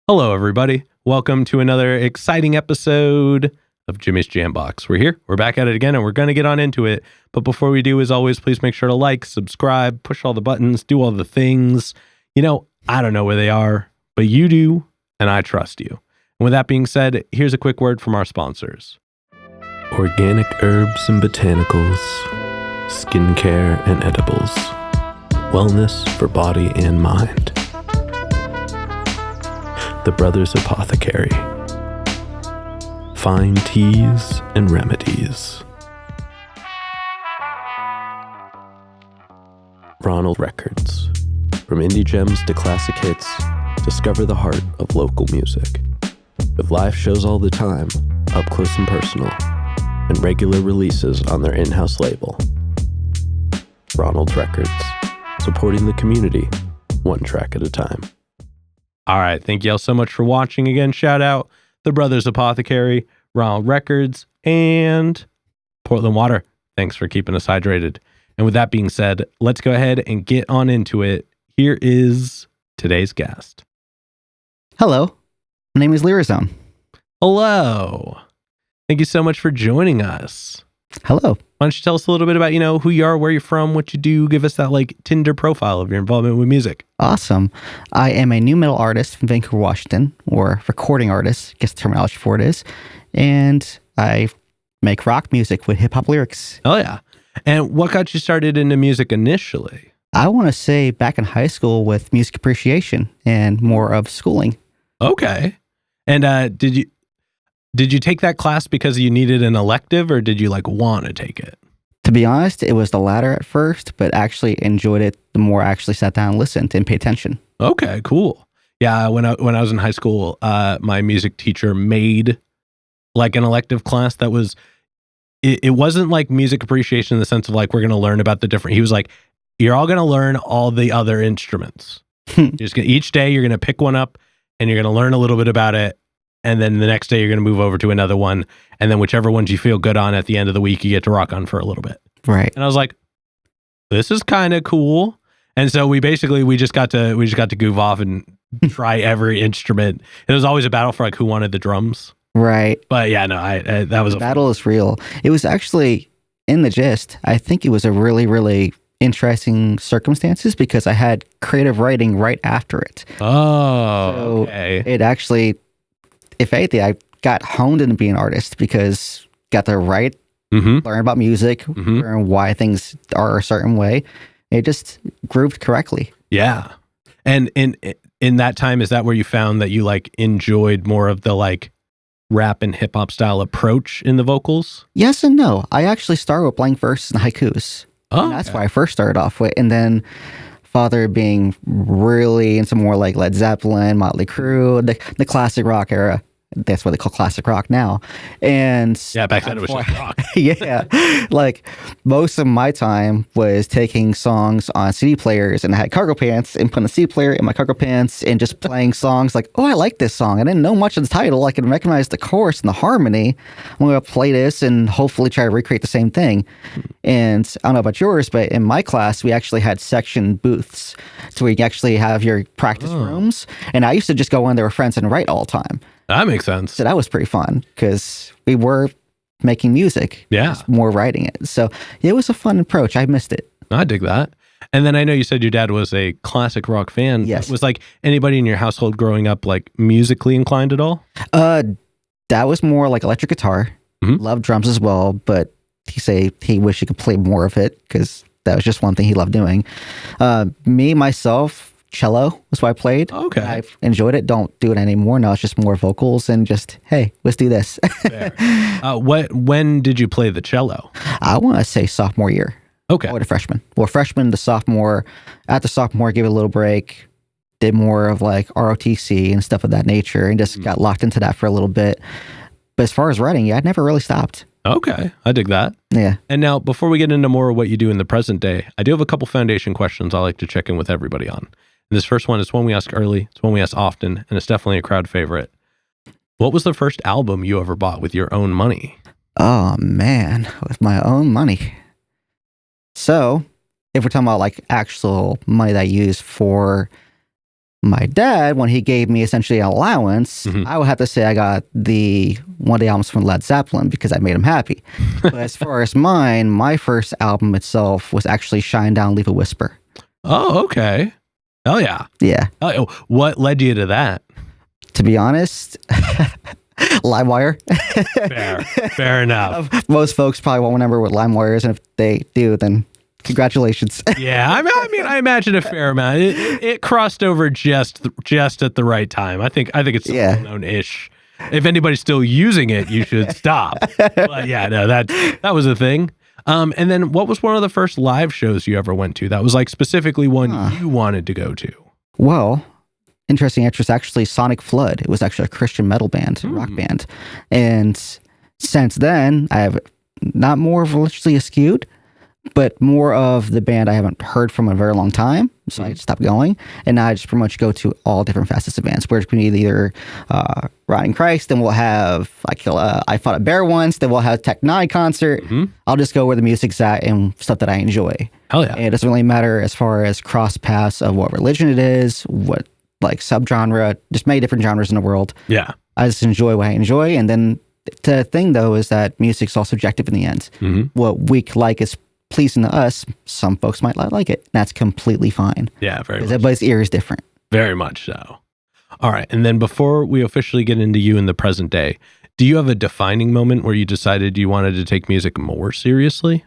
Hello, everybody. Welcome to another exciting episode of Jimmy's Jambox. We're here. We're back at it again, and we're going to get on into it. But before we do, as always, please make sure to like, subscribe, push all the buttons, do all the things. You know, I don't know where they are, but you do, and I trust you. And with that being said, here's a quick word from our sponsors. Organic herbs and botanicals, skincare and edibles, wellness for body and mind. The Brothers Apothecary. Fine teas and remedies. Ronald Records. From indie gems to classic hits, discover the heart of local music. With live shows all the time, up close and personal, and regular releases on their in-house label. Ronald Records. Supporting the community, one track at a time. All right. Thank you all so much for watching. Again, shout out The Brothers Apothecary, Ronald Records, and Portland Water. Thanks for keeping us hydrated. And with that being said, let's go ahead and get on into it. Here is today's guest. Hello. My name is Lyrizone. Hello. Thank you so much for joining us. Hello. Why don't you tell us a little bit about, who you are, where you're from, what you do, give us that Tinder profile of your involvement with music. Awesome. I am a numetal artist from Vancouver, Washington, or recording artist, I guess the terminology for it is. And I make rock music with hip hop lyrics. Oh yeah. And what got you started into music initially? I want to say back in high school with music appreciation and more of schooling. Okay. And did you take that class because you needed an elective, or did you want to take it? To be honest, it was the latter at first, but actually enjoyed it the more I actually sat down and listened and paid attention. Okay, cool. Yeah, when I was in high school, my music teacher made an elective class that was, it wasn't like music appreciation in the sense of we're going to learn about the different, he was like, you're all going to learn all the other instruments. Each day you're going to pick one up and you're going to learn a little bit about it. And then the next day you're going to move over to another one. And then whichever ones you feel good on at the end of the week, you get to rock on for a little bit. Right. And I was like, this is kind of cool. And so we just got to goof off and try every instrument. It was always a battle for who wanted the drums. Right. But yeah, no, that was the battle is real. It was actually in the gist. I think it was a really, really interesting circumstances because I had creative writing right after it. Oh, so okay. It actually, if anything, I got honed into being an artist because got to write, learn about music, learn why things are a certain way. It just grooved correctly. Yeah. And in that time, is that where you found that you enjoyed more of the rap and hip hop style approach in the vocals? Yes and no. I actually started with blank verses and haikus. Oh, and that's why I first started off with. And then father being really into more Led Zeppelin, Motley Crue, the classic rock era. That's what they call classic rock now. And yeah, back then it was just rock. Yeah. Most of my time was taking songs on CD players, and I had cargo pants and putting a CD player in my cargo pants and just playing songs oh, I like this song. I didn't know much of the title. I can recognize the chorus and the harmony. I'm going to play this and hopefully try to recreate the same thing. And I don't know about yours, but in my class, we actually had section booths. So we actually have your practice rooms. And I used to just go in there with friends and write all the time. That makes sense. So that was pretty fun because we were making music. Yeah. More writing it. So it was a fun approach. I missed it. I dig that. And then I know you said your dad was a classic rock fan. Yes. Was anybody in your household growing up musically inclined at all? That was more electric guitar. Loved drums as well, but he wished he could play more of it because that was just one thing he loved doing. Myself, cello was what I played. Okay. I enjoyed it. Don't do it anymore. Now it's just more vocals and just, hey, let's do this. When did you play the cello? I want to say sophomore year. Okay. Or the freshman. Well, freshman to sophomore. After sophomore, give it a little break. Did more of ROTC and stuff of that nature and just got locked into that for a little bit. But as far as writing, I never really stopped. Okay, I dig that. Yeah. And now, before we get into more of what you do in the present day, I do have a couple foundation questions I like to check in with everybody on. And this first one is one we ask early, it's one we ask often, and it's definitely a crowd favorite. What was the first album you ever bought with your own money? Oh, man. With my own money. So, if we're talking about like actual money that I used for my dad, when he gave me essentially an allowance, I would have to say I got one of the albums from Led Zeppelin because I made him happy. But as far as mine, my first album itself was actually Shine Down, Leave a Whisper. Oh, okay. Oh, yeah. Yeah. Oh, what led you to that? To be honest, LimeWire. Fair enough. Most folks probably won't remember what LimeWire is, and if they do, then congratulations. Yeah, I mean, I imagine a fair amount. It crossed over just at the right time. I think it's well known-ish. If anybody's still using it, you should stop. But yeah, no, that was a thing. And then, what was one of the first live shows you ever went to? That was like specifically one you wanted to go to. Well, interesting answer is actually Sonic Flood. It was actually a Christian metal band, rock band, and since then I have not more religiously skewed, but more of the band I haven't heard from in a very long time. So I stopped going. And now I just pretty much go to all different facets of bands. Where it's going to be either Rotting Christ, then we'll have I Fought a Bear once, then we'll have Tech Nine concert. I'll just go where the music's at and stuff that I enjoy. Hell yeah. And it doesn't really matter as far as cross paths of what religion it is, what like subgenre, just many different genres in the world. Yeah. I just enjoy what I enjoy. And then the thing though is that music's all subjective in the end. What we like is pleasing to us, some folks might not like it. That's completely fine. Yeah, very much. Everybody's ear is different. Very much so. All right. And then before we officially get into you in the present day, do you have a defining moment where you decided you wanted to take music more seriously?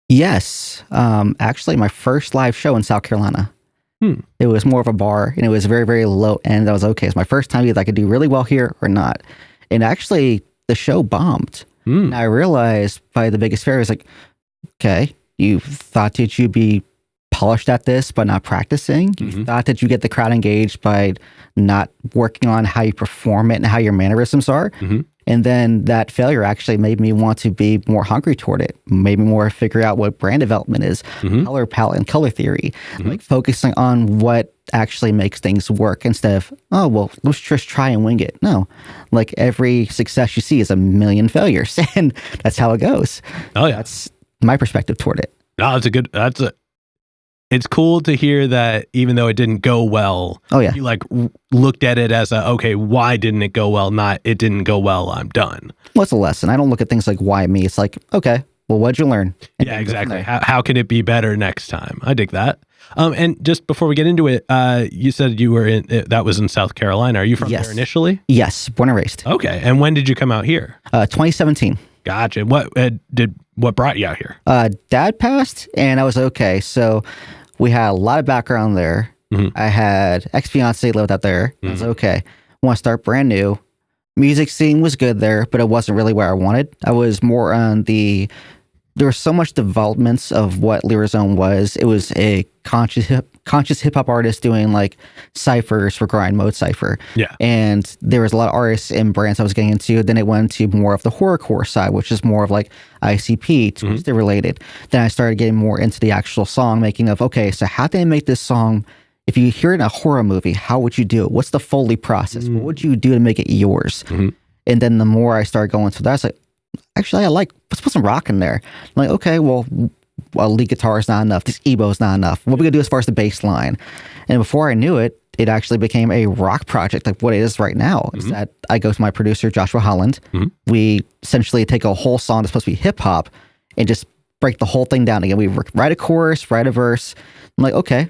Yes. Actually, my first live show in South Carolina. It was more of a bar, and it was very, very low end. I was okay. It's my first time either I could do really well here or not. And actually, the show bombed. And I realized by the biggest fair, I was like, okay, you thought that you'd be polished at this by not practicing. You thought that you get the crowd engaged by not working on how you perform it and how your mannerisms are. And then that failure actually made me want to be more hungry toward it, made me more figure out what brand development is, color palette and color theory, like focusing on what actually makes things work instead of, oh, well, let's just try and wing it. No, like every success you see is a million failures, and that's how it goes. Oh, yeah. That's my perspective toward it. No, it's cool to hear that even though it didn't go well, you like looked at it as okay, why didn't it go well? Not it didn't go well, I'm done. What's a lesson? I don't look at things like why me. It's like, okay, well, what'd you learn? And yeah, exactly. How can it be better next time? I dig that. And just before we get into it, you said you were that was in South Carolina. Are you from there initially? Yes, born and raised. Okay. And when did you come out here? 2017. Gotcha. What brought you out here? Dad passed, and I was okay. So we had a lot of background there. I had ex-fiance lived out there. I was okay. Want to start brand new. Music scene was good there, but it wasn't really where I wanted. I was more on there was so much developments of what Lyrizone was. It was a conscious hip hop artist doing like ciphers for grind mode cipher. Yeah. And there was a lot of artists and brands I was getting into. Then it went to more of the horrorcore side, which is more of like ICP, Twisted related. Then I started getting more into the actual song making of, okay, so how did they make this song? If you hear it in a horror movie, how would you do it? What's the Foley process? What would you do to make it yours? And then the more I started going to that, I was like, actually, let's put some rock in there. I'm like, okay, well, lead guitar is not enough. This EBO is not enough. What are we going to do as far as the bass line? And before I knew it, it actually became a rock project like what it is right now. Is that I go to my producer, Joshua Holland. We essentially take a whole song that's supposed to be hip hop and just break the whole thing down again. We write a chorus, write a verse. I'm like, okay,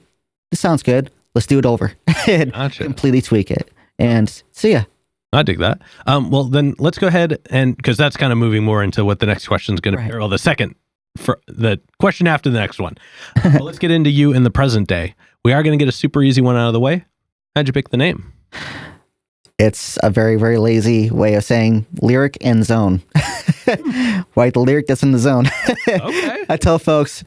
this sounds good. Let's do it over. And completely tweak it. And see ya. I dig that. Well, then let's go ahead and because that's kind of moving more into what the next question is going to be, or the question after the next one. Well, let's get into you in the present day. We are going to get a super easy one out of the way. How'd you pick the name? It's a very, very lazy way of saying lyric and zone. Right, the lyric that's in the zone. Okay. I tell folks,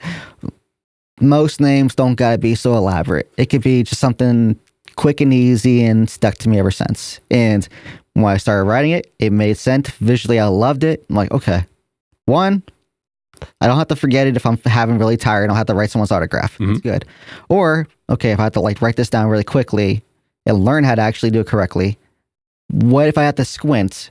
most names don't gotta be so elaborate. It could be just something quick and easy and stuck to me ever since. And when I started writing it, it made sense. Visually, I loved it. I'm like, okay, One, I don't have to forget it if I'm having really tired. I don't have to write someone's autograph. It's good. Or, okay, if I have to like write this down really quickly and learn how to actually do it correctly, what if I have to squint?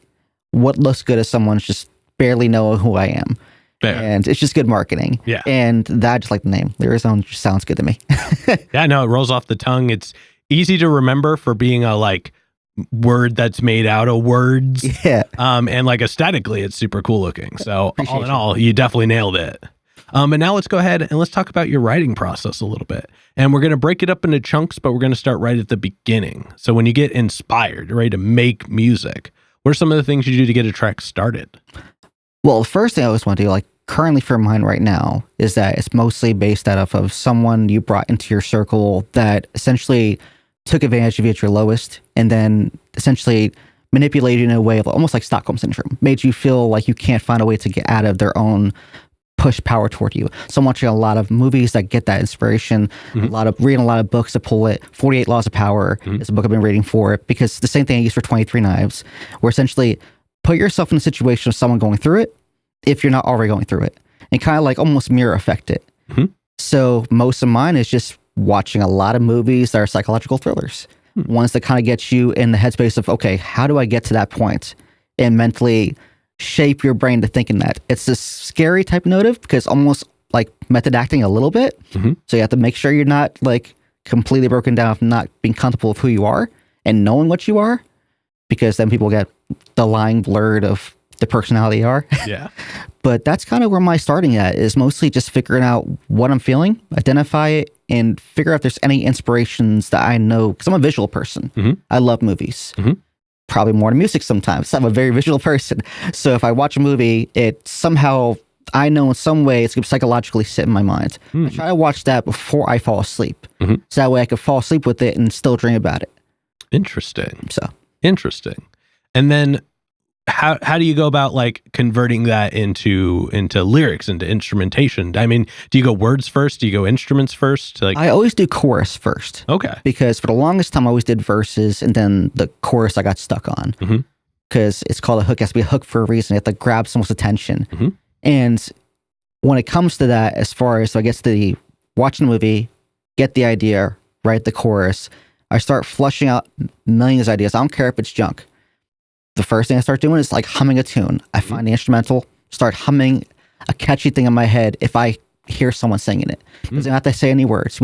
What looks good as someone's just barely know who I am? Fair. And it's just good marketing. Yeah. And that, just like the name, Lyrizone, just sounds good to me. Yeah, no, it rolls off the tongue. It's easy to remember for being a like word that's made out of words. Yeah. And like aesthetically, it's super cool looking. So Appreciate all in all, you definitely nailed it. And now let's go ahead and let's talk about your writing process a little bit. And we're going to break it up into chunks, but we're going to start right at the beginning. So when you get inspired, you're ready to make music, what are some of the things you do to get a track started? Well, the first thing I always want to do, like currently for mine right now, is that it's mostly based out of someone you brought into your circle that essentially took advantage of you at your lowest and then essentially manipulated you in a way of almost like Stockholm Syndrome, made you feel like you can't find a way to get out of their own push power toward you. So I'm watching a lot of movies that get that inspiration, reading a lot of books to pull it. 48 Laws of Power is a book I've been reading for it, because the same thing I use for 23 Knives, where essentially put yourself in a situation of someone going through it, if you're not already going through it, and kind of like almost mirror affect it. So most of mine is just watching a lot of movies that are psychological thrillers, ones that kind of get you in the headspace of, okay, how do I get to that point, and mentally shape your brain to thinking that. It's this scary type notive because almost like method acting a little bit. So you have to make sure you're not like completely broken down of not being comfortable with who you are and knowing what you are, because then people get the line blurred of the personality you are. Yeah. But that's kind of where my starting at is mostly just figuring out what I'm feeling, identify it, and figure out if there's any inspirations that I know, because I'm a visual person. I love movies. Probably more than music sometimes. I'm a very visual person. So if I watch a movie, it somehow, I know in some way it's going to psychologically sit in my mind. I try to watch that before I fall asleep. So that way I can fall asleep with it and still dream about it. Interesting. So interesting. And then how do you go about like converting that into lyrics, into instrumentation? I mean, do you go words first? Do you go instruments first? Like, I always do chorus first. Okay. Because for the longest time I always did verses, and then the chorus I got stuck on. Because it's called a hook. It has to be a hook for a reason. You have to grab someone's attention. And when it comes to that, as far as, so I guess the watching the movie, get the idea, write the chorus, I start flushing out millions of ideas. I don't care if it's junk. The first thing I start doing is like humming a tune. I find the instrumental, start humming a catchy thing in my head if I hear someone singing it. Because I don't have to say any words.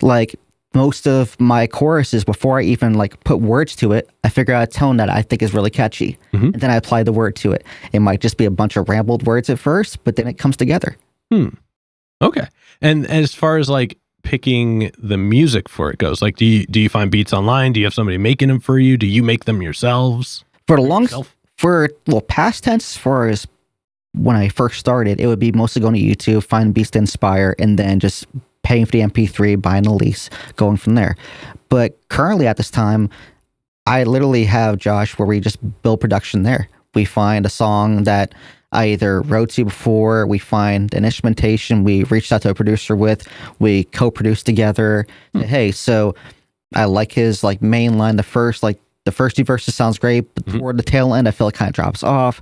Like most of my choruses, before I even like put words to it, I figure out a tone that I think is really catchy. And then I apply the word to it. It might just be a bunch of rambled words at first, but then it comes together. Okay. And as far as like picking the music for it goes, like do you find beats online? Do you have somebody making them for you? Do you make them yourselves? For the longest, past tense, as far as when I first started, it would be mostly going to YouTube, find beats to inspire, and then just paying for the MP3, buying the lease, going from there. But currently at this time, I literally have Josh where we just build production there. We find a song that I either wrote to before, we find an instrumentation we reached out to a producer with, we co-produce together. Hey, so I like his like main line, the first two verses sounds great, but toward the tail end I feel it kind of drops off.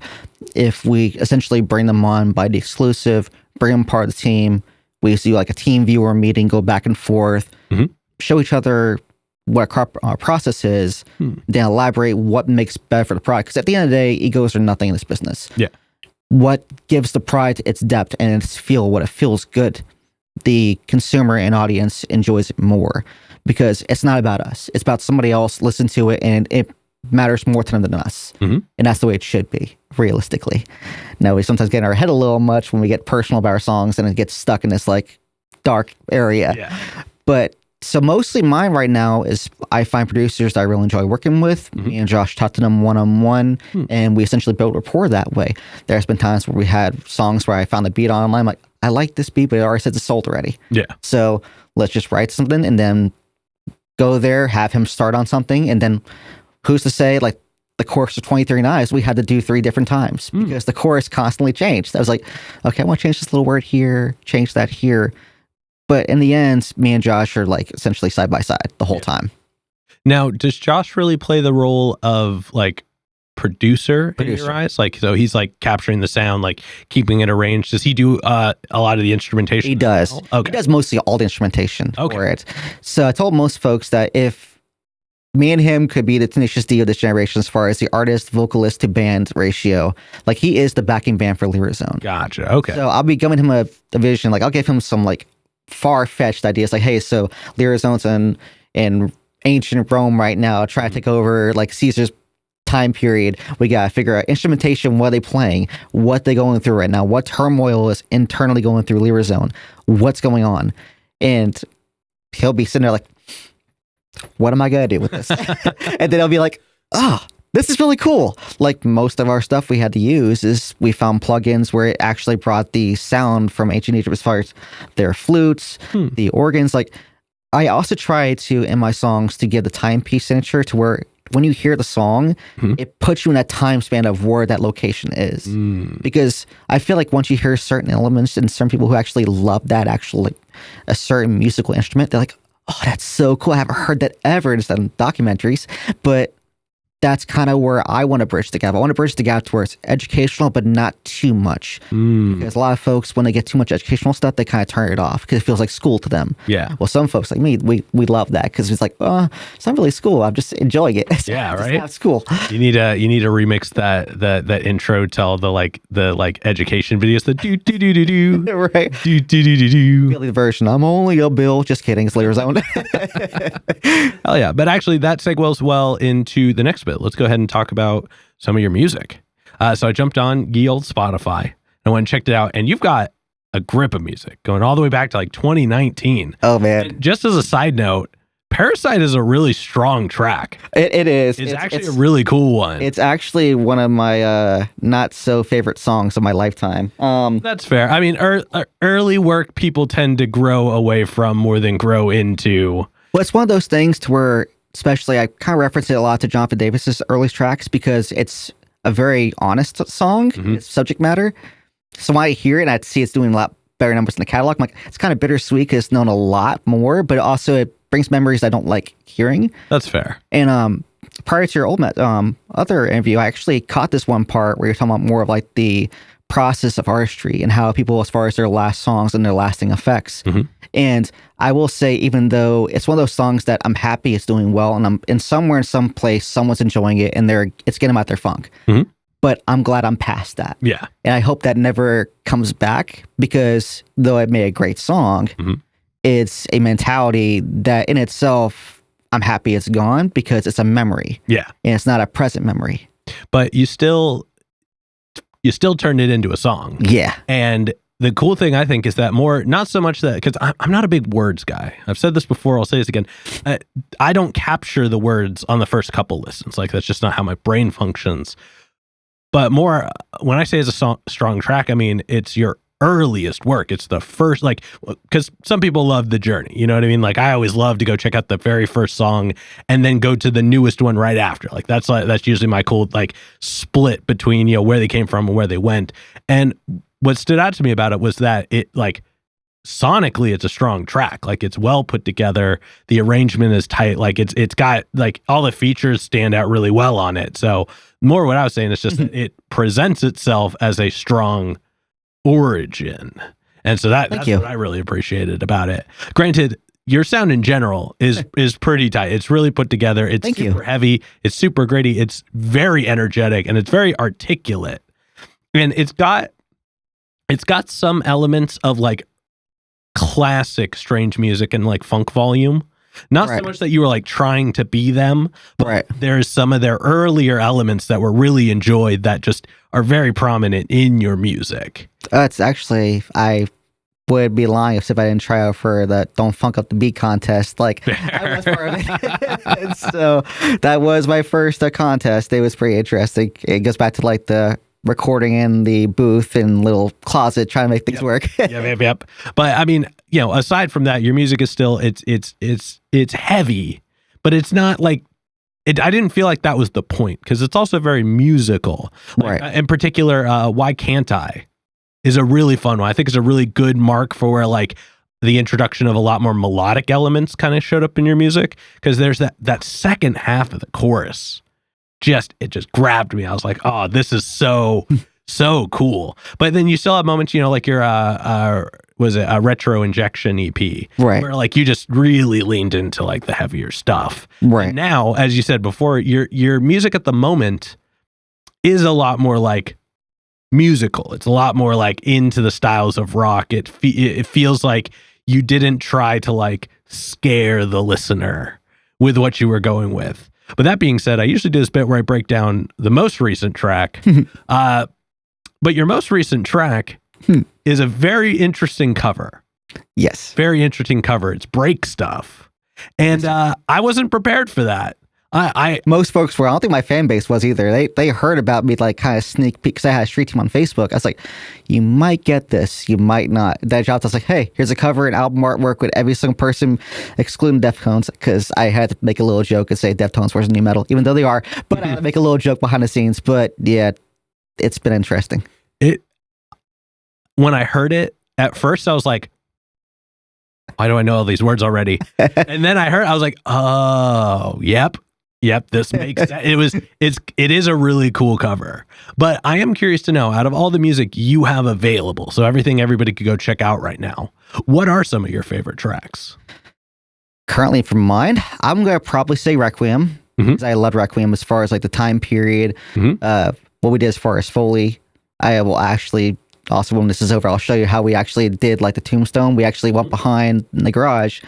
If we essentially bring them on by the exclusive, bring them part of the team, we do like a team viewer meeting, go back and forth, show each other what our process is, then elaborate what makes better for the product. Because at the end of the day, egos are nothing in this business. Yeah. What gives the product its depth and its feel, what it feels good, the consumer and audience enjoys it more, because it's not about us. It's about somebody else listen to it, and it matters more to them than us. And that's the way it should be, realistically. Now, we sometimes get in our head a little much when we get personal about our songs, and it gets stuck in this like dark area. But so mostly mine right now is I find producers that I really enjoy working with. Me and Josh talk to them one-on-one, and we essentially build rapport that way. There's been times where we had songs where I found a beat online, like, I like this beat, but it already says it's sold already. So let's just write something and then go there, have him start on something, and then who's to say, like, the chorus of 23 Knives, we had to do 3 different times because the chorus constantly changed. I was like, okay, I want to change this little word here, change that here. But in the end, me and Josh are like essentially side by side the whole time. Now, does Josh really play the role of like producer in your eyes? Like, so he's like capturing the sound, like keeping it arranged. Does he do a lot of the instrumentation? He does. Okay. He does mostly all the instrumentation for it. So I told most folks that if me and him could be the Tenacious D of this generation as far as the artist, vocalist to band ratio, like he is the backing band for Lyrizone. Gotcha. Okay. So I'll be giving him a vision. Like I'll give him some like far-fetched ideas. Like, hey, so Lyrizone's in ancient Rome right now, trying to take over like Caesar's time period. We got to figure out instrumentation, what are they playing, what they going through right now, what turmoil is internally going through Lyrizone, what's going on. And he'll be sitting there like, what am I going to do with this? And then I'll be like, oh, this is really cool. Like most of our stuff we had to use is we found plugins where it actually brought the sound from ancient Egypt as far as their flutes, the organs. Like I also try to, in my songs, to give the timepiece signature to where when you hear the song, it puts you in that time span of where that location is. Because I feel like once you hear certain elements and some people who actually love that actual, like a certain musical instrument, they're like, oh, that's so cool. I haven't heard that ever in some documentaries, but that's kind of where I want to bridge the gap. I want to bridge the gap to where it's educational, but not too much. Because a lot of folks, when they get too much educational stuff, they kind of turn it off because it feels like school to them. Yeah. Well, some folks like me, we love that because it's like, oh, it's not really school. I'm just enjoying it. Yeah, right. It's school. You need to remix that intro to all the education videos. The do do do do do. Right. Do do do do do. Billy the version. I'm only a Bill. Just kidding. It's Lyrizone. Hell yeah! But actually, that segues well into the next bit. Let's go ahead and talk about some of your music. So I jumped on ye old Spotify and I went and checked it out, and you've got a grip of music going all the way back to like 2019. Oh man! And just as a side note, Parasite is a really strong track. It is. It's actually a really cool one. It's actually one of my not so favorite songs of my lifetime. That's fair. I mean, early work people tend to grow away from more than grow into. Well, it's one of those things to where, especially, I kind of reference it a lot to Jonathan Davis's early tracks because it's a very honest song, its subject matter. So when I hear it and I see it's doing a lot better numbers in the catalog, I'm like, it's kind of bittersweet because it's known a lot more, but also it brings memories I don't like hearing. That's fair. And prior to your other interview, I actually caught this one part where you're talking about more of like the process of artistry and how people, as far as their last songs and their lasting effects. And I will say, even though it's one of those songs that I'm happy it's doing well, and I'm in somewhere in some place, someone's enjoying it and it's getting them out their funk. But I'm glad I'm past that. Yeah. And I hope that never comes back because though it made a great song, it's a mentality that in itself, I'm happy it's gone because it's a memory. Yeah. And it's not a present memory. But you still turned it into a song. Yeah. And the cool thing I think is that not so much that, because I'm not a big words guy. I've said this before, I'll say this again. I don't capture the words on the first couple listens. Like that's just not how my brain functions. But more, when I say it's a strong track, I mean, it's your earliest work. It's the first, like, because some people love the journey. You know what I mean? Like I always love to go check out the very first song and then go to the newest one right after. Like that's usually my cool like split between, you know, where they came from and where they went. And what stood out to me about it was that it like sonically it's a strong track. Like it's well put together. The arrangement is tight. Like it's got like all the features stand out really well on it. So more what I was saying is just that it presents itself as a strong origin. And so that's what I really appreciated about it. Granted, your sound in general is pretty tight. It's really put together. It's super heavy. It's super gritty. It's very energetic and it's very articulate. And it's got some elements of like classic Strange music and like funk volume. Not so much that you were like trying to be them, but there's some of their earlier elements that were really enjoyed that just are very prominent in your music. It's actually, I would be lying if I didn't try out for the Don't Funk Up the Beat contest. Like, I was part of it. So that was my first contest. It was pretty interesting. It goes back to like the recording in the booth and little closet trying to make things work. Yep. But I mean, you know, aside from that, your music is still it's heavy, but it's not like I didn't feel like that was the point because it's also very musical. Like, in particular, Why Can't I is a really fun one. I think it's a really good mark for where like the introduction of a lot more melodic elements kind of showed up in your music because there's that second half of the chorus it just grabbed me. I was like, oh, this is so so cool. But then you still have moments, like your was it a retro injection EP, right? Where like you just really leaned into like the heavier stuff, right? And now, as you said before, your music at the moment is a lot more like musical. It's a lot more like into the styles of rock. It feels like you didn't try to like scare the listener with what you were going with. But that being said, I usually do this bit where I break down the most recent track. But your most recent track is a very interesting cover. Yes. Very interesting cover. It's break stuff. And I wasn't prepared for that. Most folks were. I don't think my fan base was either. They heard about me like kind of sneak peek because I had a street team on Facebook. I was like, you might get this, you might not. That job, I was like, hey, here's a cover and album artwork with every single person excluding Deftones, because I had to make a little joke and say Deftones was new metal, even though they are. But I had to make a little joke behind the scenes. But yeah, it's been interesting. When I heard it at first, I was like, why do I know all these words already? And then I was like, oh, yep, this makes sense. It is a really cool cover. But I am curious to know, out of all the music you have available, so everything everybody could go check out right now, what are some of your favorite tracks? Currently from mine, I'm going to probably say Requiem, because I love Requiem as far as like the time period, what we did as far as Foley. I will actually, also when this is over, I'll show you how we actually did like the tombstone. We actually went behind in the garage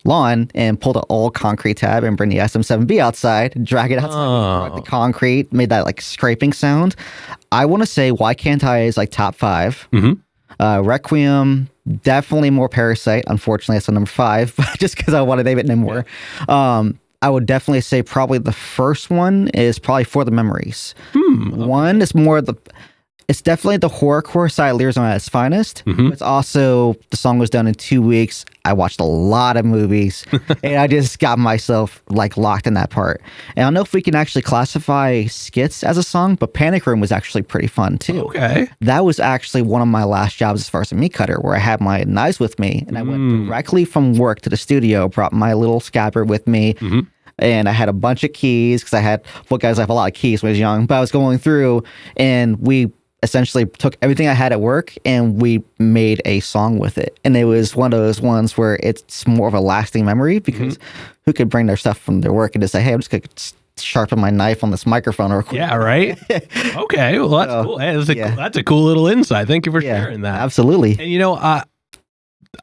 lawn and pulled an old concrete tab and bring the SM7B outside, drag it outside, the concrete, made that like scraping sound. I want to say Why Can't I is like top 5. Requiem, definitely more Parasite. Unfortunately, it's a number 5, just because I want to name it no more. I would definitely say probably the first one is probably For the Memories. One is more it's definitely the horrorcore side of Lyrizone at its finest. It's also, the song was done in 2 weeks. I watched a lot of movies and I just got myself like locked in that part. And I don't know if we can actually classify skits as a song, but Panic Room was actually pretty fun too. Okay. That was actually one of my last jobs as far as a meat cutter, where I had my knives with me and I went directly from work to the studio, brought my little scabbard with me. And I had a bunch of keys because I have a lot of keys when I was young, but I was going through and we essentially took everything I had at work and we made a song with it. And it was one of those ones where it's more of a lasting memory, because who could bring their stuff from their work and just say, hey, I'm just going to sharpen my knife on this microphone real quick. Yeah, right. Okay, well, that's cool. Hey, that's a cool little insight. Thank you for sharing that. Absolutely. And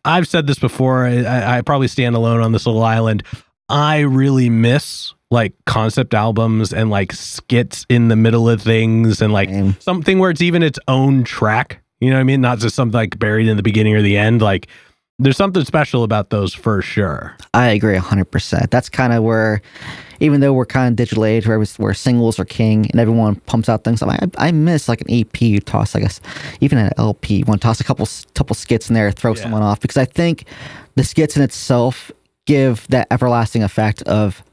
I've said this before. I probably stand alone on this little island. I really miss like concept albums and like skits in the middle of things, and like something where it's even its own track. You know what I mean? Not just something like buried in the beginning or the end. Like there's something special about those for sure. I agree 100%. That's kind of where, even though we're kind of digital age where singles are king and everyone pumps out things, I miss like an EP you toss, I guess, even an LP. You want to toss a couple skits in there, throw someone off, because I think the skits in itself give that everlasting effect of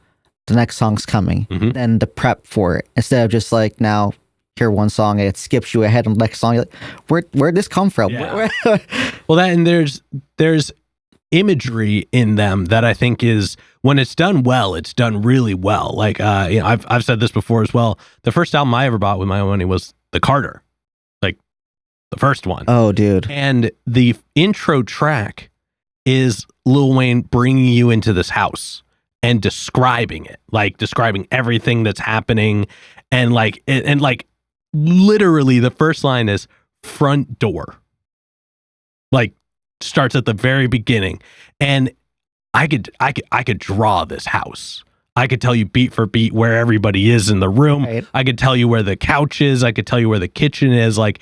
the next song's coming, then the prep for it, instead of just like, now hear one song and it skips you ahead on the next song. You're like, where'd this come from? Well, that, and there's imagery in them that I think is, when it's done well, it's done really well. Like I've said this before as well. The first album I ever bought with my own money was The Carter, like the first one. Oh, dude! And the intro track is Lil Wayne bringing you into this house and describing it, like describing everything that's happening, and like literally the first line is front door, like starts at the very beginning, and I could draw this house. I could tell you beat for beat where everybody is in the room. Right. I could tell you where the couch is. I could tell you where the kitchen is. Like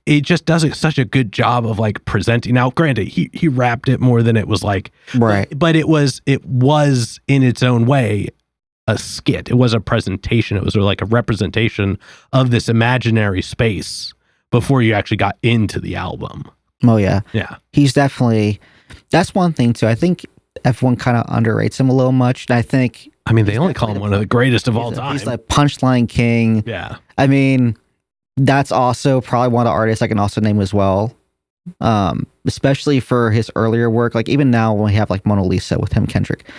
it just does such a good job of like presenting. Now, granted, he rapped it more than it was like, right. But it was in its own way a skit. It was a presentation. It was like a representation of this imaginary space before you actually got into the album. Oh yeah. Yeah. He's definitely, that's one thing too. I think everyone kind of underrates him a little much. And I think, they only call him one of the greatest of all time. He's like punchline king. Yeah. That's also probably one of the artists I can also name as well. Especially for his earlier work. Like even now when we have like Mona Lisa with him, Kendrick,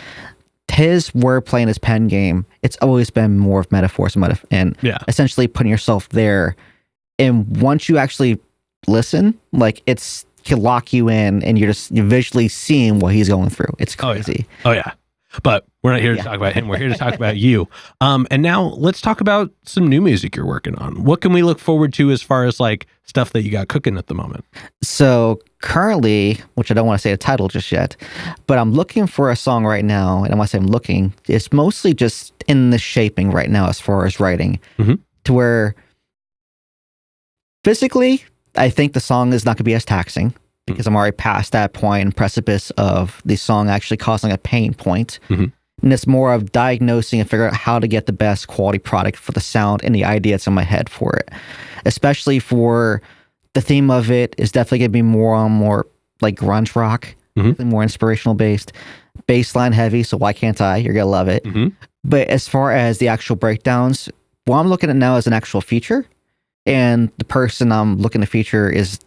his wordplay and his pen game, it's always been more of metaphors and essentially putting yourself there. And once you actually listen, like it's can lock you in, and you're visually seeing what he's going through. It's crazy. Oh yeah. But we're not here to talk about him. We're here to talk about you. And now let's talk about some new music you're working on. What can we look forward to as far as like stuff that you got cooking at the moment? So currently, which I don't want to say a title just yet, but I'm looking for a song right now. And when I say I'm looking, it's mostly just in the shaping right now as far as writing, to where physically, I think the song is not going to be as taxing, because I'm already past that point and precipice of the song actually causing a pain point. And it's more of diagnosing and figuring out how to get the best quality product for the sound and the idea that's in my head for it. Especially for the theme of it is definitely going to be more like grunge rock, more inspirational based, bass line heavy. So why can't I? You're going to love it. But as far as the actual breakdowns, what I'm looking at now is an actual feature. And the person I'm looking to feature is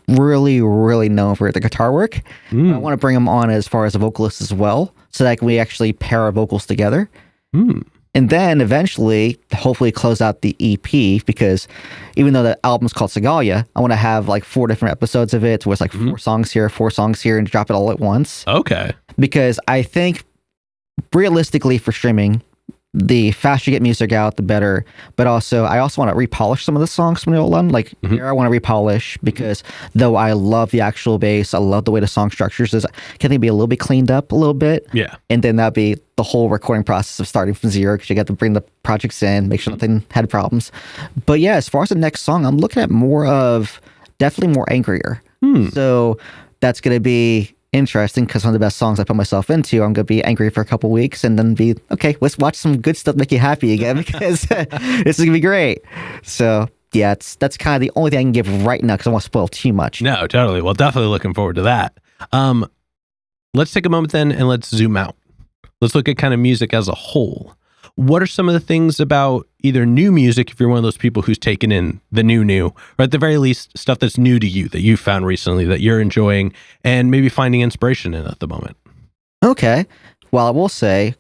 really, really known for the guitar work. I want to bring him on as far as a vocalist as well, so that we actually pair our vocals together. And then eventually, hopefully close out the EP, because even though the album's called Segalia, I want to have like 4 different episodes of it, where it's like 4 songs here, 4 songs here, and drop it all at once. Okay. Because I think realistically for streaming, the faster you get music out, the better. But also, I also want to repolish some of the songs from the old one. Like here, I want to repolish, because though I love the actual bass, I love the way the song structures is. Can they be a little bit cleaned up a little bit? Yeah. And then that'd be the whole recording process of starting from zero, because you got to bring the projects in, make sure nothing had problems. But yeah, as far as the next song, I'm looking at definitely more angrier. So that's going to be interesting, because one of the best songs I put myself into, I'm going to be angry for a couple weeks and then be, okay, let's watch some good stuff make you happy again, because this is going to be great. So yeah, that's kind of the only thing I can give right now, because I don't want to spoil too much. No, totally. Well, definitely looking forward to that. Let's take a moment then and let's zoom out. Let's look at kind of music as a whole. What are some of the things about either new music, if you're one of those people who's taken in the new, or at the very least, stuff that's new to you that you found recently that you're enjoying and maybe finding inspiration in at the moment? Okay. Well, I will say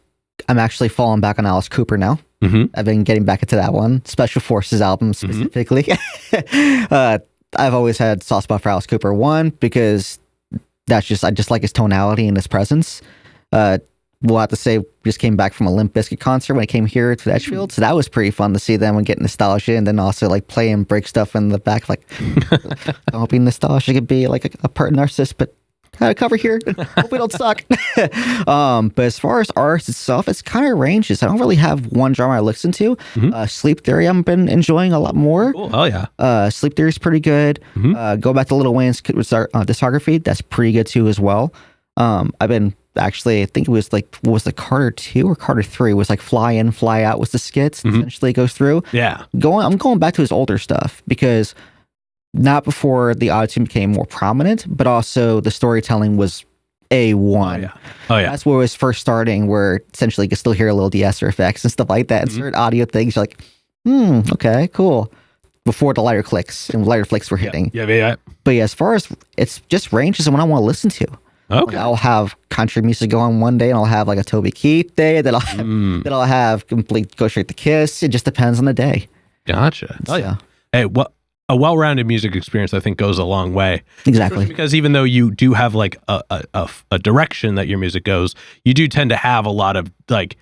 I'm actually falling back on Alice Cooper now. I've been getting back into that one, Special Forces album specifically. I've always had soft spot for Alice Cooper. One, because I just like his tonality and his presence. We'll have to say, we just came back from a Limp Bizkit concert when I came here to Edgefield. So that was pretty fun to see them and get nostalgia, and then also like play and break stuff in the back. Like, don't be nostalgic and be like a part narcissist, but got a cover here. Hope we don't suck. But as far as artists itself, it's kind of ranges. I don't really have one genre I listen to. Sleep Theory, I've been enjoying a lot more. Cool. Oh yeah. Sleep Theory is pretty good. Go back to Lil Wayne's discography. That's pretty good too as well. I've been actually, I think it was like, what was the Carter 2 or Carter 3? It was like Fly In, Fly Out was the skits. Essentially goes through. Yeah. I'm going back to his older stuff, because not before the autotune became more prominent, but also the storytelling was A1. Oh yeah. That's where it was first starting, where essentially you can still hear a little de-esser effects and stuff like that. And certain audio things, you're like, okay, cool. Before the lighter clicks and lighter flicks were hitting. Yeah. But yeah, as far as it's just ranges and what I want to listen to. Okay. Like I'll have country music going one day, and I'll have like a Toby Keith day. Then I'll have complete go straight to Kiss. It just depends on the day. Gotcha. Oh yeah. Hey, a well-rounded music experience, I think, goes a long way. Exactly. Because even though you do have like a direction that your music goes, you do tend to have a lot of like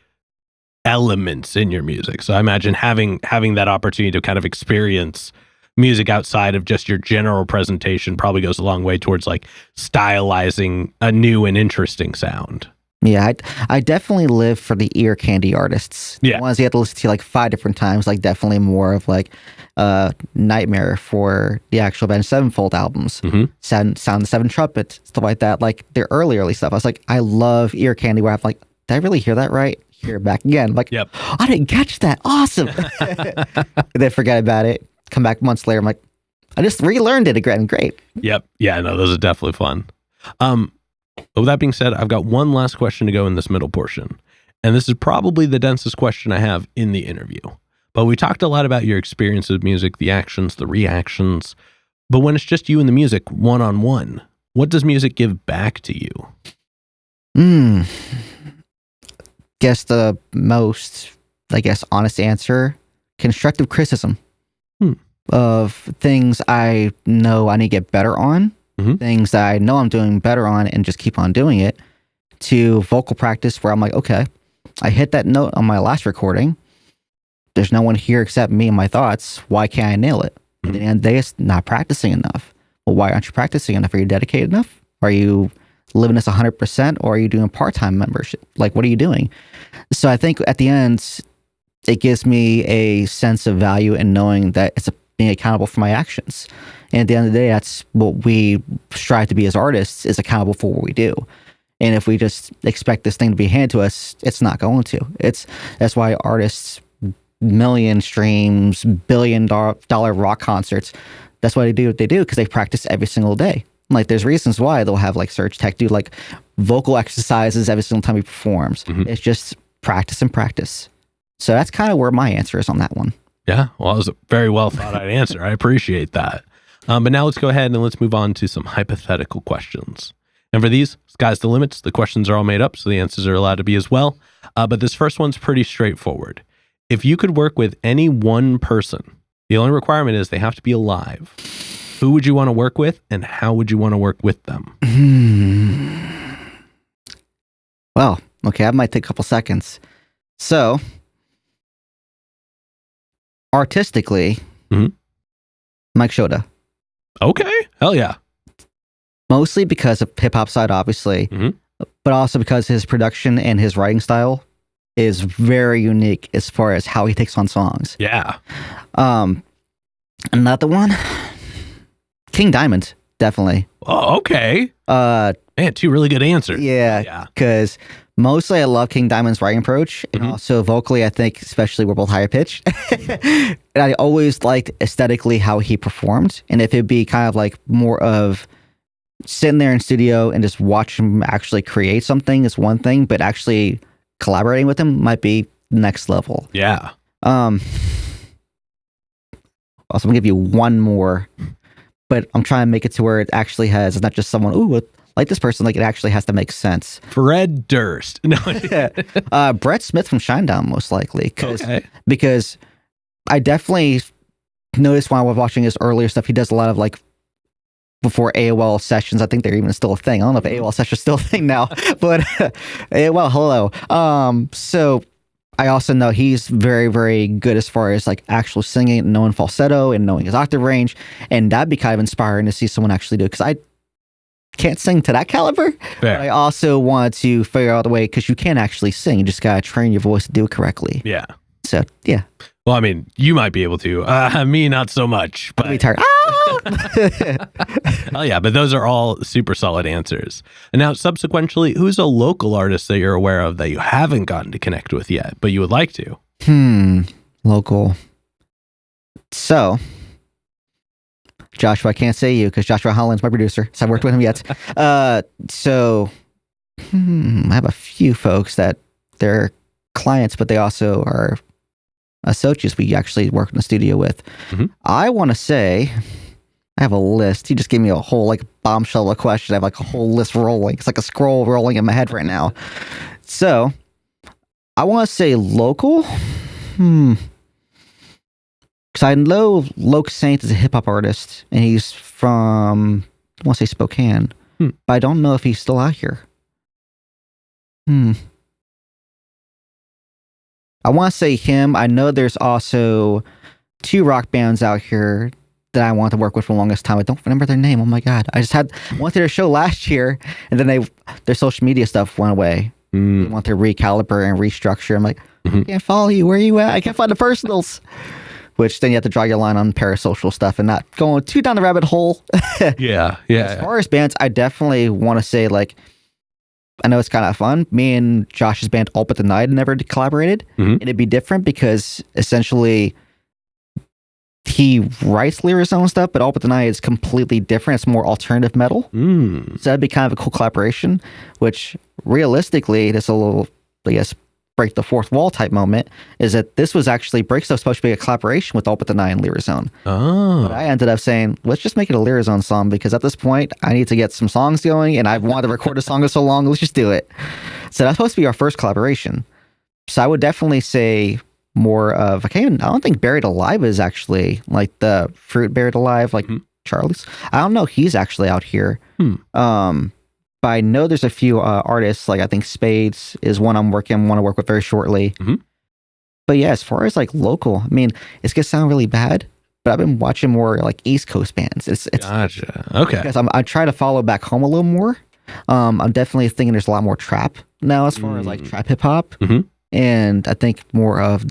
elements in your music. So I imagine having that opportunity to kind of experience music outside of just your general presentation probably goes a long way towards like stylizing a new and interesting sound. Yeah, I definitely live for the ear candy artists. Yeah. The ones you have to listen to like 5 different times, like definitely more of like Nightmare for the actual Avenged Sevenfold albums. Sound the Seven Trumpet, stuff like that. Like their early stuff. I was like, I love ear candy where I'm like, did I really hear that right? Hear it back again. Like, yep. I didn't catch that. Awesome. And then forget about it. Come back months later, I'm like, I just relearned it again. Great. Yep. Yeah, no, those are definitely fun. With that being said, I've got one last question to go in this middle portion. And this is probably the densest question I have in the interview. But we talked a lot about your experience with music, the actions, the reactions. But when it's just you and the music one-on-one, what does music give back to you? guess the most, honest answer, constructive criticism of things I know I need to get better on, things that I know I'm doing better on and just keep on doing it, to vocal practice where I'm like, okay, I hit that note on my last recording. There's no one here except me and my thoughts. Why can't I nail it? At the end of the day, it's not practicing enough. Well, why aren't you practicing enough? Are you dedicated enough? Are you living this 100%, or are you doing part-time membership? Like, what are you doing? So I think at the end, it gives me a sense of value in knowing that it's being accountable for my actions. And at the end of the day, that's what we strive to be as artists, is accountable for what we do. And if we just expect this thing to be handed to us, it's not going to. That's why artists, million streams, $billion rock concerts, that's why they do what they do, because they practice every single day. Like, there's reasons why they'll have like Surge Tech do like vocal exercises every single time he performs. It's just practice and practice. So that's kind of where my answer is on that one. Yeah, well, that was a very well thought out answer. I appreciate that. But now let's go ahead and let's move on to some hypothetical questions. And for these, sky's the limits. The questions are all made up, so the answers are allowed to be as well. But this first one's pretty straightforward. If you could work with any one person, the only requirement is they have to be alive. Who would you want to work with, and how would you want to work with them? Well, okay, that might take a couple seconds. So, artistically, Mike Shota. Okay, hell yeah. Mostly because of hip-hop side, obviously, but also because his production and his writing style is very unique as far as how he takes on songs. Yeah. Another one, King Diamond, definitely. Oh, okay. Man, two really good answers. Yeah, because mostly I love King Diamond's writing approach, and also vocally, I think, especially, we're both higher pitched. And I always liked aesthetically how he performed, and if it'd be kind of like more of sitting there in studio and just watch him actually create something is one thing, but actually collaborating with him might be next level. Yeah. Also, I'm gonna give you one more, but I'm trying to make it to where it actually has, it's not just someone, ooh, like this person, like it actually has to make sense. Fred Durst. No. Brett Smith from Shinedown, most likely. Because I definitely noticed when I was watching his earlier stuff, he does a lot of like before AOL sessions. I think they're even still a thing. I don't know if AOL sessions are still a thing now, but AOL, hello. So I also know he's very, very good as far as like actual singing and knowing falsetto and knowing his octave range. And that'd be kind of inspiring to see someone actually do it, because I can't sing to that caliber. But I also want to figure out a way, because you can actually sing. You just got to train your voice to do it correctly. Yeah. So, yeah. Well, I mean, you might be able to. Me, not so much. But... I'll be tired. Oh, yeah. But those are all super solid answers. And now, subsequently, who's a local artist that you're aware of that you haven't gotten to connect with yet, but you would like to? Local. So, Joshua, I can't say you, because Joshua Holland's my producer, so I haven't worked with him yet. So, I have a few folks that they're clients, but they also are associates we actually work in the studio with. I want to say, I have a list. He just gave me a whole like bombshell of a question. I have like a whole list rolling. It's like a scroll rolling in my head right now. So, I want to say local. Because I know Loke Saint is a hip hop artist, and he's from, I want to say Spokane, but I don't know if he's still out here. I want to say him. I know there's also two rock bands out here that I want to work with for the longest time. I don't remember their name. Oh my God. I just went to their show last year, and then their social media stuff went away. They want to recalibrate and restructure. I'm like, I can't follow you. Where are you at? I can't find the personals. Which then you have to draw your line on parasocial stuff and not going too down the rabbit hole. Yeah. As far as bands, I definitely want to say, like, I know it's kind of fun. Me and Josh's band, All But the Night, never collaborated. And it'd be different because essentially he writes Lyrizone stuff, but All But the Night is completely different. It's more alternative metal. So that'd be kind of a cool collaboration, which realistically, this is a little, I guess, break the fourth wall type moment, is that this was actually Break Stuff supposed to be a collaboration with All But the Night and Lyrizone. But I ended up saying, let's just make it a Lyrizone song, because at this point I need to get some songs going, and I've wanted to record a song for so long, let's just do it. So that's supposed to be our first collaboration. So I would definitely say more of I don't think Buried Alive is actually like the Fruit Buried Alive, like Charlie's. I don't know. He's actually out here. But I know there's a few artists, like I think Spades is one want to work with very shortly. But yeah, as far as like local, I mean, it's gonna sound really bad, but I've been watching more like East Coast bands. It's gotcha. Okay. Because I try to follow back home a little more. I'm definitely thinking there's a lot more trap now as far as like trap hip hop. And I think more of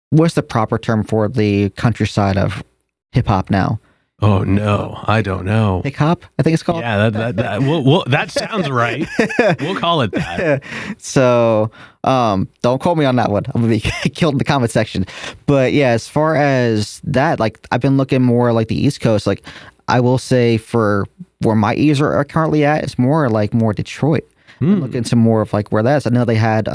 what's the proper term for the countryside of hip hop now? Oh no, I don't know. Hip hop, I think it's called. Yeah, that sounds right. We'll call it that. So, don't quote me on that one. I'm gonna be killed in the comment section. But yeah, as far as that, like I've been looking more like the East Coast. Like I will say for where my ears are currently at, it's more Detroit. I'm looking into more of like where that's. I know they had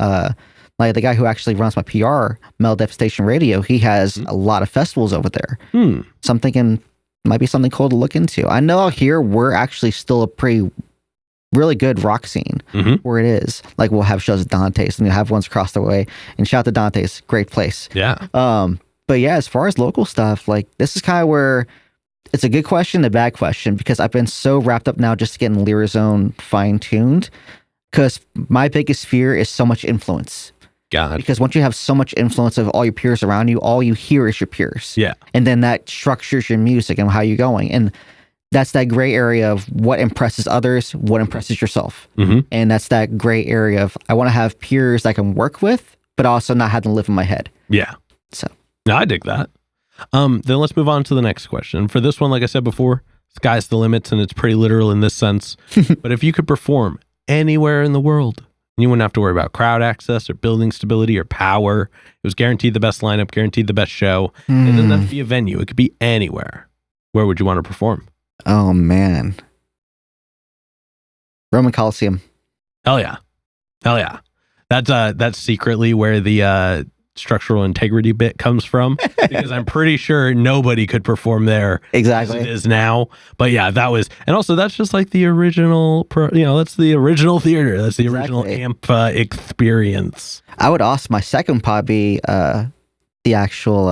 like the guy who actually runs my PR, Mel Devastation Radio. He has a lot of festivals over there. So I'm thinking might be something cool to look into. I know out here we're actually still a really good rock scene where it is. Like we'll have shows at Dante's and you'll have ones across the way. And shout out to Dante's, great place. Yeah. But yeah, as far as local stuff, like this is kind of where it's a good question, a bad question, because I've been so wrapped up now just getting Lyrizone fine-tuned. Because my biggest fear is so much influence. God. Because once you have so much influence of all your peers around you, all you hear is your peers. Yeah. And then that structures your music and how you're going. And that's that gray area of what impresses others, what impresses yourself. And that's that gray area of I want to have peers I can work with, but also not have them live in my head. Yeah. So. No, I dig that. Then let's move on to the next question. For this one, like I said before, sky's the limits, and it's pretty literal in this sense. But if you could perform anywhere in the world, and you wouldn't have to worry about crowd access or building stability or power. It was guaranteed the best lineup, guaranteed the best show. It doesn't have to be a venue. It could be anywhere. Where would you want to perform? Oh, man. Roman Coliseum. Hell yeah. Hell yeah. That's secretly where the structural integrity bit comes from, because I'm pretty sure nobody could perform there exactly as it is now. But yeah, and also that's just like the original that's the original theater, that's the original amp experience. I would also, my second pod be the actual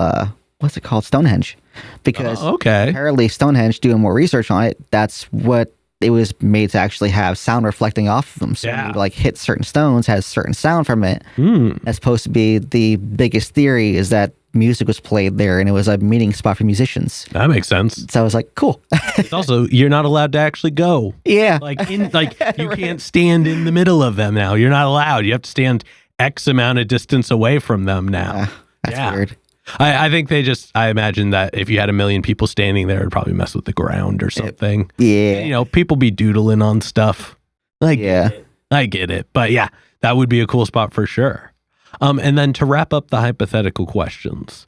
what's it called, Stonehenge, because apparently Stonehenge, doing more research on it, that's what it was made to actually have sound reflecting off of them. So when you like hit certain stones, has certain sound from it. That's supposed to be the biggest theory, is that music was played there and it was a meeting spot for musicians. That makes sense. So I was like, cool. It's also, you're not allowed to actually go. Yeah. You can't stand in the middle of them now. You're not allowed. You have to stand X amount of distance away from them now. That's weird. I think I imagine that if you had 1 million people standing there, it'd probably mess with the ground or something. Yeah. People be doodling on stuff. I get it. But yeah, that would be a cool spot for sure. And then to wrap up the hypothetical questions,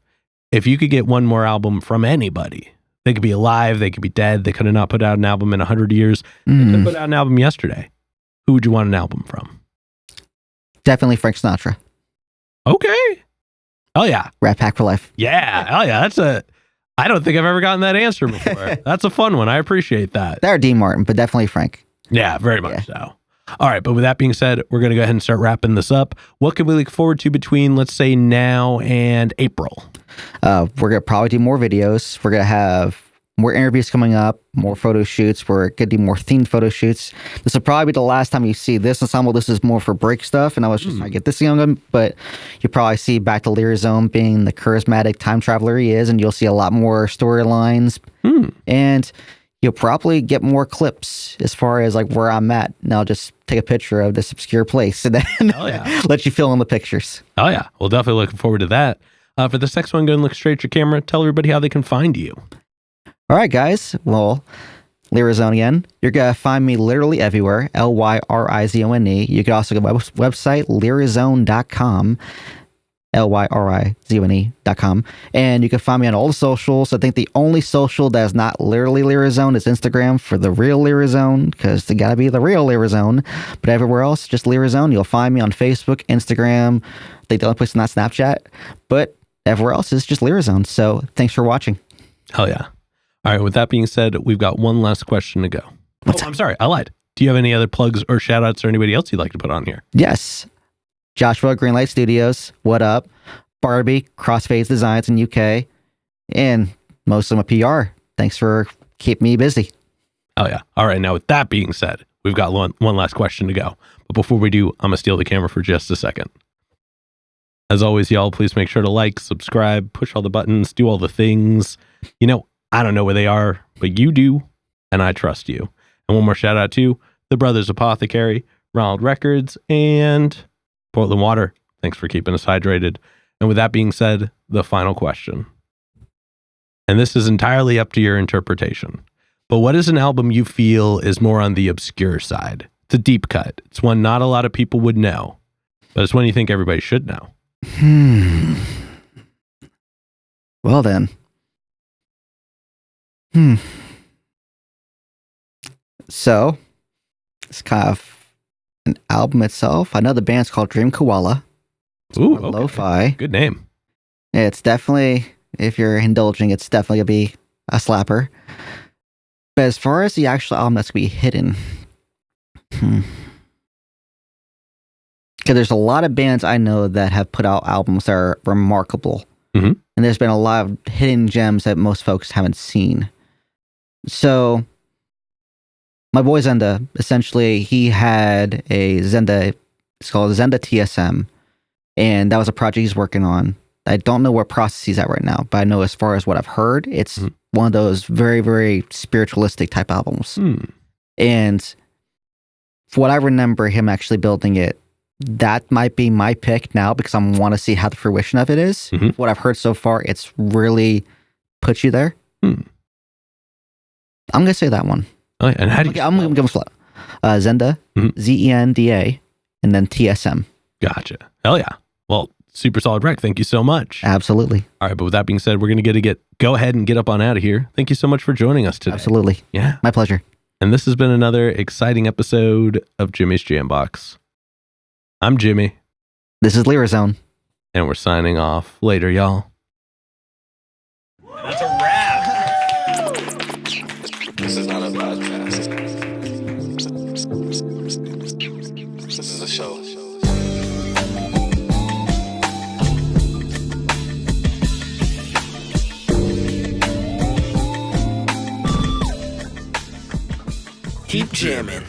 if you could get one more album from anybody, they could be alive, they could be dead, they could have not put out an album in 100 years, they could put out an album yesterday. Who would you want an album from? Definitely Frank Sinatra. Okay. Oh yeah. Rat Pack for life. Yeah. Oh yeah. I don't think I've ever gotten that answer before. That's a fun one. I appreciate that. They're Dean Martin, but definitely Frank. Yeah, very much so. All right. But with that being said, we're going to go ahead and start wrapping this up. What can we look forward to between, let's say, now and April? We're going to probably do more videos. We're going to have more interviews coming up, more photo shoots. We're going to do more themed photo shoots. This will probably be the last time you see this ensemble. This is more for break stuff, and I was just trying to get this going, but you'll probably see back to Lyrizone being the charismatic time traveler he is, and you'll see a lot more storylines, and you'll probably get more clips as far as like where I'm at. And I'll just take a picture of this obscure place and then let you fill in the pictures. Oh yeah, we'll definitely looking forward to that. For this next one, go and look straight at your camera. Tell everybody how they can find you. All right, guys. Well, Lyrizone again. You're going to find me literally everywhere. Lyrizone. You can also go to my website, lyrizone.com. lyrizone.com. And you can find me on all the socials. I think the only social that is not literally Lyrizone is Instagram for the real Lyrizone, because they got to be the real Lyrizone. But everywhere else, just Lyrizone. You'll find me on Facebook, Instagram. I think the only place is not Snapchat. But everywhere else is just Lyrizone. So thanks for watching. Hell yeah. All right, with that being said, we've got one last question to go. I'm sorry, I lied. Do you have any other plugs or shout outs or anybody else you'd like to put on here? Yes. Joshua, Greenlight Studios, what up? Barbie, Crossfades Designs in UK, and most of them a PR. Thanks for keeping me busy. Oh, yeah. All right. Now, with that being said, we've got one last question to go. But before we do, I'm going to steal the camera for just a second. As always, y'all, please make sure to like, subscribe, push all the buttons, do all the things. You know, I don't know where they are, but you do, and I trust you. And one more shout out to the Brothers Apothecary, Ronald Records, and Portland Water. Thanks for keeping us hydrated. And with that being said, the final question. And this is entirely up to your interpretation. But what is an album you feel is more on the obscure side? It's a deep cut. It's one not a lot of people would know, but it's one you think everybody should know. Well then. So, it's kind of an album itself. I know the band's called Dream Koala. Ooh, okay. Lo-fi. Good name. It's definitely, if you're indulging, it's definitely going to be a slapper. But as far as the actual album that's going to be hidden, because there's a lot of bands I know that have put out albums that are remarkable. Mm-hmm. And there's been a lot of hidden gems that most folks haven't seen. So, my boy Zenda, essentially, he had a Zenda, it's called Zenda TSM. And that was a project he's working on. I don't know what process he's at right now, but I know as far as what I've heard, it's one of those very, very spiritualistic type albums. And for what I remember him actually building it, that might be my pick now because I want to see how the fruition of it is. What I've heard so far, it's really put you there. I'm going to say that one. Oh, yeah. And how do you... I'm going to give him a slap. Zenda, Zenda, and then TSM. Gotcha. Hell yeah. Well, super solid rec. Thank you so much. Absolutely. All right, but with that being said, we're going to go ahead and get up on out of here. Thank you so much for joining us today. Absolutely. Yeah. My pleasure. And this has been another exciting episode of Jimmy's Jambox. I'm Jimmy. This is Lyrizone. And we're signing off. Later, y'all. That's a wrap. This is not a podcast. This is a show. Keep jamming.